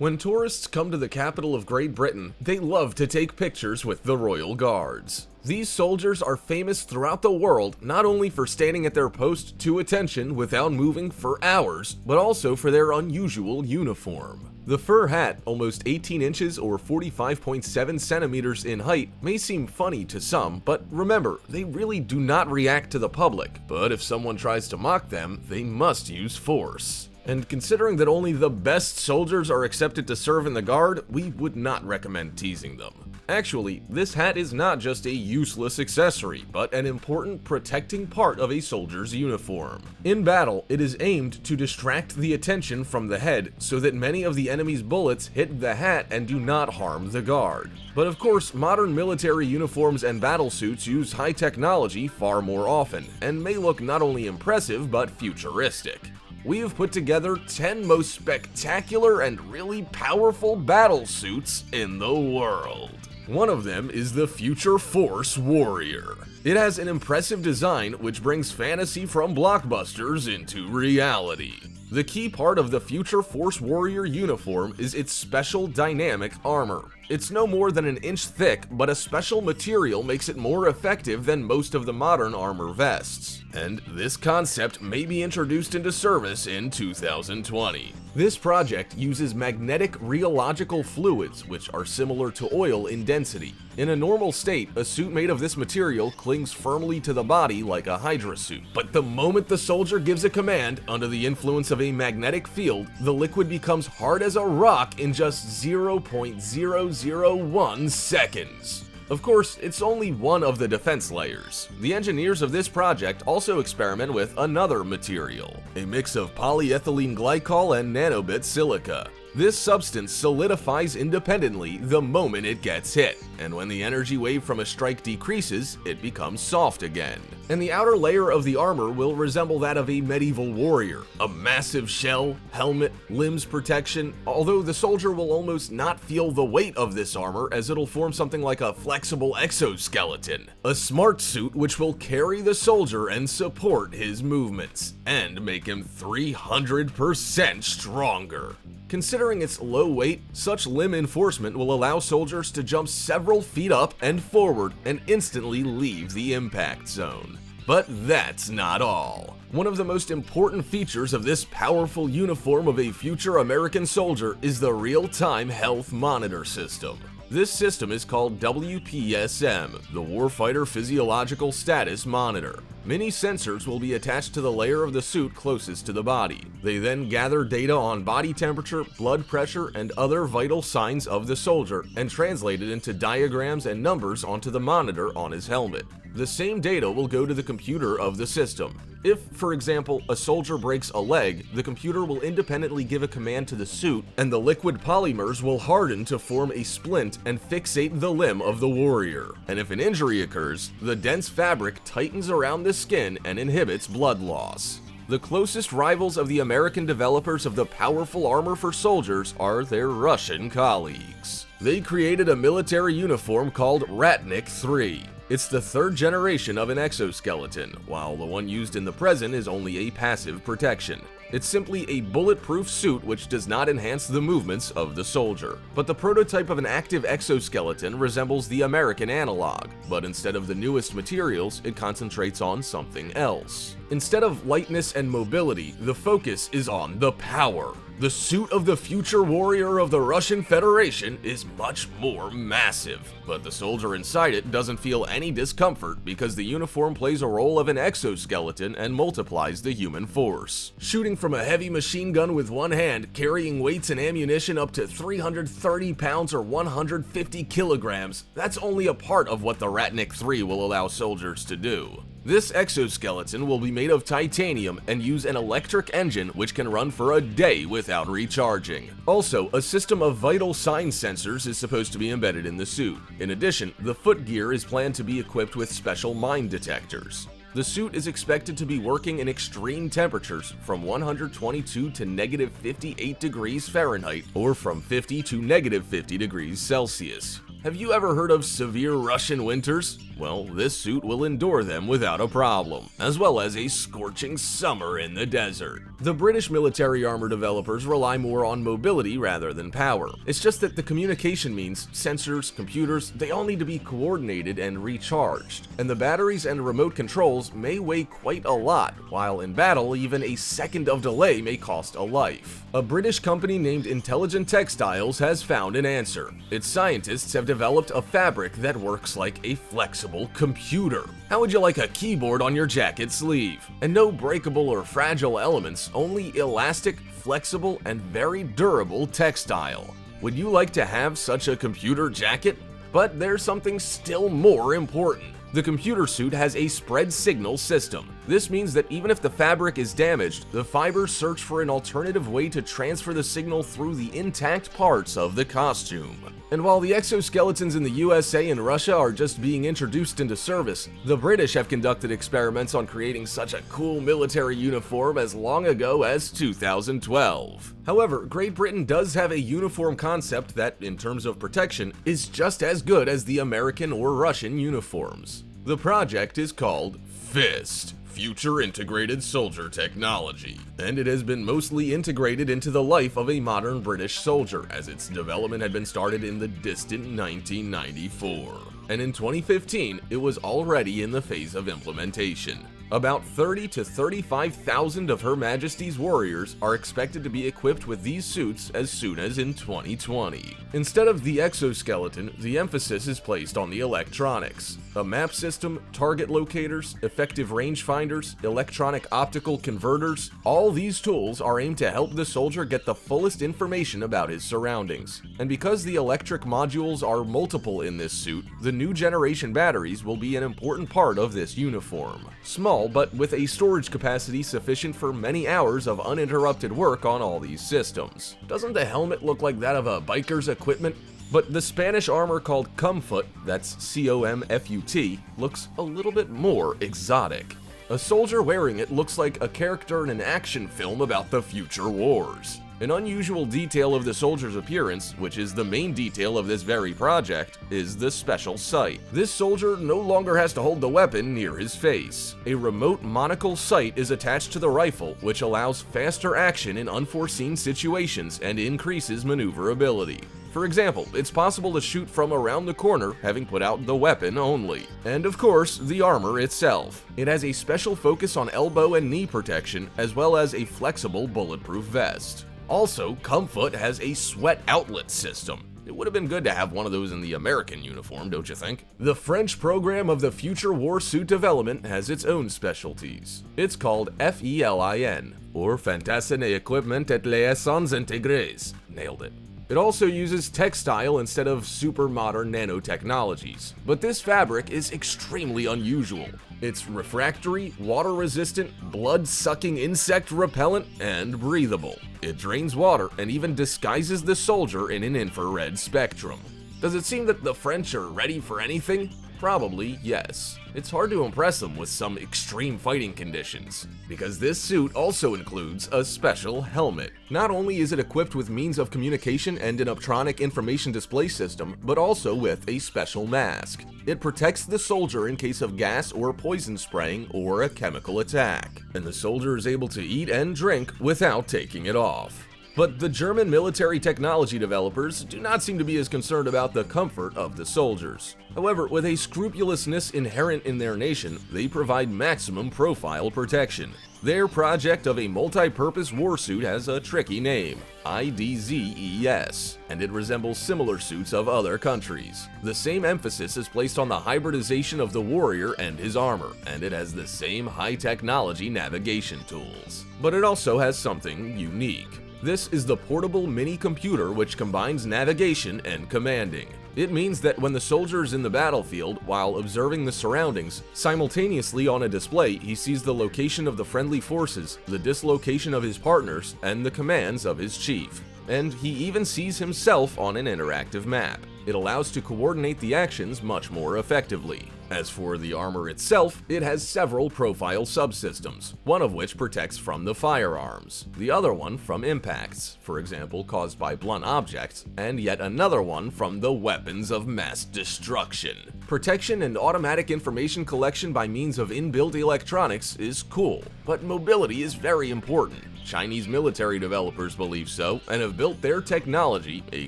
When tourists come to the capital of Great Britain, they love to take pictures with the Royal Guards. These soldiers are famous throughout the world not only for standing at their post to attention without moving for hours, but also for their unusual uniform. The fur hat, almost 18 inches or 45.7 centimeters in height, may seem funny to some, but remember, they really do not react to the public, but if someone tries to mock them, they must use force. And considering that only the best soldiers are accepted to serve in the Guard, we would not recommend teasing them. Actually, this hat is not just a useless accessory, but an important protecting part of a soldier's uniform. In battle, it is aimed to distract the attention from the head so that many of the enemy's bullets hit the hat and do not harm the Guard. But of course, modern military uniforms and battle suits use high technology far more often, and may look not only impressive but futuristic. We have put together 10 most spectacular and really powerful battle suits in the world. One of them is the Future Force Warrior. It has an impressive design which brings fantasy from blockbusters into reality. The key part of the Future Force Warrior uniform is its special dynamic armor. It's no more than an inch thick, but a special material makes it more effective than most of the modern armor vests. And this concept may be introduced into service in 2020. This project uses magnetic rheological fluids, which are similar to oil in density. In a normal state, a suit made of this material clings firmly to the body like a Hydra suit. But the moment the soldier gives a command, under the influence of a magnetic field, the liquid becomes hard as a rock in just 0.001 seconds. Of course, it's only one of the defense layers. The engineers of this project also experiment with another material, a mix of polyethylene glycol and nanobit silica. This substance solidifies independently the moment it gets hit, and when the energy wave from a strike decreases, it becomes soft again. And the outer layer of the armor will resemble that of a medieval warrior, a massive shell, helmet, limbs protection, although the soldier will almost not feel the weight of this armor as it'll form something like a flexible exoskeleton. A smart suit which will carry the soldier and support his movements, and make him 300% stronger. Considering its low weight, such limb enforcement will allow soldiers to jump several feet up and forward and instantly leave the impact zone. But that's not all. One of the most important features of this powerful uniform of a future American soldier is the real-time health monitor system. This system is called WPSM, the Warfighter Physiological Status Monitor. Many sensors will be attached to the layer of the suit closest to the body. They then gather data on body temperature, blood pressure, and other vital signs of the soldier and translate it into diagrams and numbers onto the monitor on his helmet. The same data will go to the computer of the system. If, for example, a soldier breaks a leg, the computer will independently give a command to the suit, and the liquid polymers will harden to form a splint and fixate the limb of the warrior. And if an injury occurs, the dense fabric tightens around the skin and inhibits blood loss. The closest rivals of the American developers of the powerful armor for soldiers are their Russian colleagues. They created a military uniform called Ratnik 3. It's the third generation of an exoskeleton, while the one used in the present is only a passive protection. It's simply a bulletproof suit which does not enhance the movements of the soldier. But the prototype of an active exoskeleton resembles the American analog, but instead of the newest materials, it concentrates on something else. Instead of lightness and mobility, the focus is on the power. The suit of the future warrior of the Russian Federation is much more massive, but the soldier inside it doesn't feel any discomfort because the uniform plays a role of an exoskeleton and multiplies the human force. Shooting from a heavy machine gun with one hand, carrying weights and ammunition up to 330 pounds or 150 kilograms, that's only a part of what the Ratnik 3 will allow soldiers to do. This exoskeleton will be made of titanium and use an electric engine which can run for a day without recharging. Also, a system of vital sign sensors is supposed to be embedded in the suit. In addition, the foot gear is planned to be equipped with special mine detectors. The suit is expected to be working in extreme temperatures from 122 to -58 degrees Fahrenheit or from 50 to -50 degrees Celsius. Have you ever heard of severe Russian winters? Well, this suit will endure them without a problem, as well as a scorching summer in the desert. The British military armor developers rely more on mobility rather than power. It's just that the communication means sensors, computers, they all need to be coordinated and recharged. And the batteries and remote controls may weigh quite a lot, while in battle, even a second of delay may cost a life. A British company named Intelligent Textiles has found an answer. Its scientists have developed a fabric that works like a flexible computer. How would you like a keyboard on your jacket sleeve? And no breakable or fragile elements, only elastic, flexible, and very durable textile. Would you like to have such a computer jacket? But there's something still more important. The computer suit has a spread signal system. This means that even if the fabric is damaged, the fibers search for an alternative way to transfer the signal through the intact parts of the costume. And while the exoskeletons in the USA and Russia are just being introduced into service, the British have conducted experiments on creating such a cool military uniform as long ago as 2012. However, Great Britain does have a uniform concept that, in terms of protection, is just as good as the American or Russian uniforms. The project is called FIST, Future Integrated Soldier Technology, and it has been mostly integrated into the life of a modern British soldier, as its development had been started in the distant 1994. And in 2015, it was already in the phase of implementation. About 30 to 35,000 of Her Majesty's warriors are expected to be equipped with these suits as soon as in 2020. Instead of the exoskeleton, the emphasis is placed on the electronics. A map system, target locators, effective rangefinders, electronic optical converters, all these tools are aimed to help the soldier get the fullest information about his surroundings. And because the electric modules are multiple in this suit, the new generation batteries will be an important part of this uniform. Small, but with a storage capacity sufficient for many hours of uninterrupted work on all these systems. Doesn't the helmet look like that of a biker's equipment? But the Spanish armor called Comfut, that's C-O-M-F-U-T, looks a little bit more exotic. A soldier wearing it looks like a character in an action film about the future wars. An unusual detail of the soldier's appearance, which is the main detail of this very project, is the special sight. This soldier no longer has to hold the weapon near his face. A remote monocle sight is attached to the rifle, which allows faster action in unforeseen situations and increases maneuverability. For example, it's possible to shoot from around the corner, having put out the weapon only. And of course, the armor itself. It has a special focus on elbow and knee protection, as well as a flexible bulletproof vest. Also, Comfut has a sweat outlet system. It would have been good to have one of those in the American uniform, don't you think? The French program of the Future War Suit development has its own specialties. It's called FELIN, or Fantassin et Equipment et Liaisons Intégrées. Nailed it. It also uses textile instead of super modern nanotechnologies. But this fabric is extremely unusual. It's refractory, water-resistant, blood-sucking insect repellent, and breathable. It drains water and even disguises the soldier in an infrared spectrum. Does it seem that the French are ready for anything? Probably yes. It's hard to impress them with some extreme fighting conditions, because this suit also includes a special helmet. Not only is it equipped with means of communication and an optronic information display system, but also with a special mask. It protects the soldier in case of gas or poison spraying or a chemical attack, and the soldier is able to eat and drink without taking it off. But the German military technology developers do not seem to be as concerned about the comfort of the soldiers. However, with a scrupulousness inherent in their nation, they provide maximum profile protection. Their project of a multi-purpose war suit has a tricky name, IDZES, and it resembles similar suits of other countries. The same emphasis is placed on the hybridization of the warrior and his armor, and it has the same high-technology navigation tools. But it also has something unique. This is the portable mini-computer which combines navigation and commanding. It means that when the soldier is in the battlefield, while observing the surroundings, simultaneously on a display he sees the location of the friendly forces, the dislocation of his partners, and the commands of his chief. and he even sees himself on an interactive map. It allows to coordinate the actions much more effectively. As for the armor itself, it has several profile subsystems, one of which protects from the firearms, the other one from impacts, for example caused by blunt objects, and yet another one from the weapons of mass destruction. Protection and automatic information collection by means of inbuilt electronics is cool, but mobility is very important. Chinese military developers believe so and have built their technology, a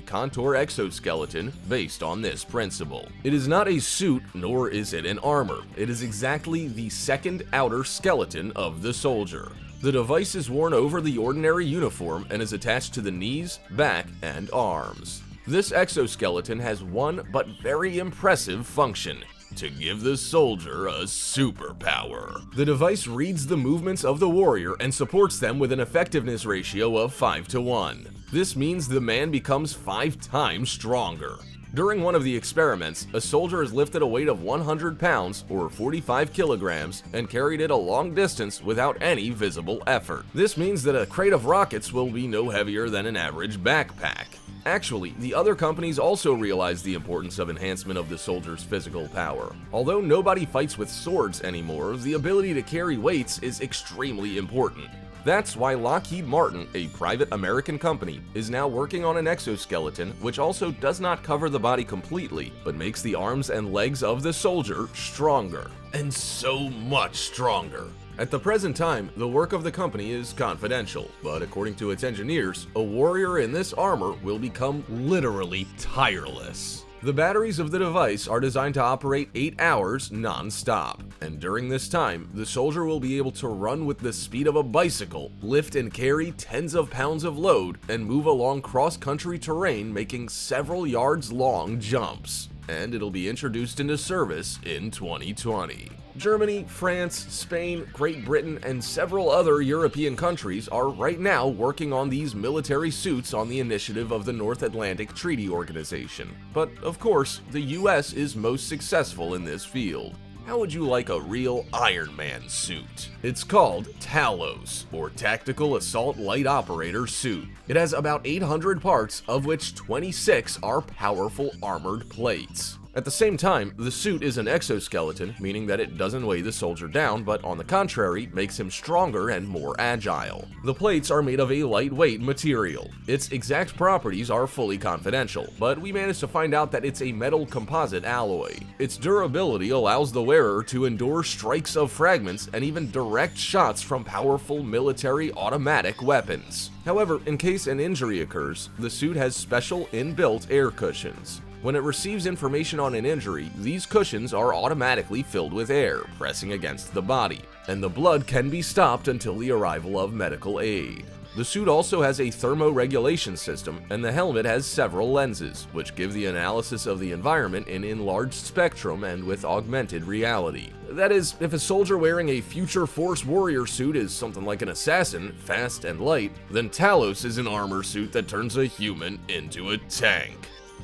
contour exoskeleton, based on this principle. It is not a suit, nor is it an armor. It is exactly the second outer skeleton of the soldier. The device is worn over the ordinary uniform and is attached to the knees, back, and arms. This exoskeleton has one but very impressive function: to give the soldier a superpower. The device reads the movements of the warrior and supports them with an effectiveness ratio of 5:1. This means the man becomes 5 times stronger. During one of the experiments, a soldier is lifted a weight of 100 pounds or 45 kilograms and carried it a long distance without any visible effort. This means that a crate of rockets will be no heavier than an average backpack. Actually, the other companies also realize the importance of enhancement of the soldier's physical power. Although nobody fights with swords anymore, the ability to carry weights is extremely important. That's why Lockheed Martin, a private American company, is now working on an exoskeleton which also does not cover the body completely, but makes the arms and legs of the soldier stronger. And so much stronger. At the present time, the work of the company is confidential, but according to its engineers, a warrior in this armor will become literally tireless. The batteries of the device are designed to operate 8 hours non-stop, and during this time, the soldier will be able to run with the speed of a bicycle, lift and carry tens of pounds of load, and move along cross-country terrain making several yards long jumps. And it'll be introduced into service in 2020. Germany, France, Spain, Great Britain, and several other European countries are right now working on these military suits on the initiative of the North Atlantic Treaty Organization. But of course, the US is most successful in this field. How would you like a real Iron Man suit? It's called Talos, or Tactical Assault Light Operator Suit. It has about 800 parts, of which 26 are powerful armored plates. At the same time, the suit is an exoskeleton, meaning that it doesn't weigh the soldier down, but on the contrary, makes him stronger and more agile. The plates are made of a lightweight material. Its exact properties are fully confidential, but we managed to find out that it's a metal composite alloy. Its durability allows the wearer to endure strikes of fragments and even direct shots from powerful military automatic weapons. However, in case an injury occurs, the suit has special inbuilt air cushions. When it receives information on an injury, these cushions are automatically filled with air, pressing against the body, and the blood can be stopped until the arrival of medical aid. The suit also has a thermoregulation system, and the helmet has several lenses, which give the analysis of the environment in enlarged spectrum and with augmented reality. That is, if a soldier wearing a future Force Warrior suit is something like an assassin, fast and light, then Talos is an armor suit that turns a human into a tank.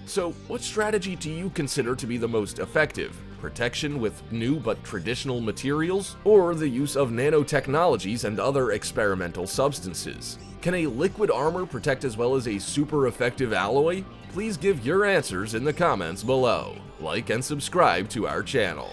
So, what strategy do you consider to be the most effective? Protection with new but traditional materials, or the use of nanotechnologies and other experimental substances? Can a liquid armor protect as well as a super effective alloy? Please give your answers in the comments below. Like and subscribe to our channel.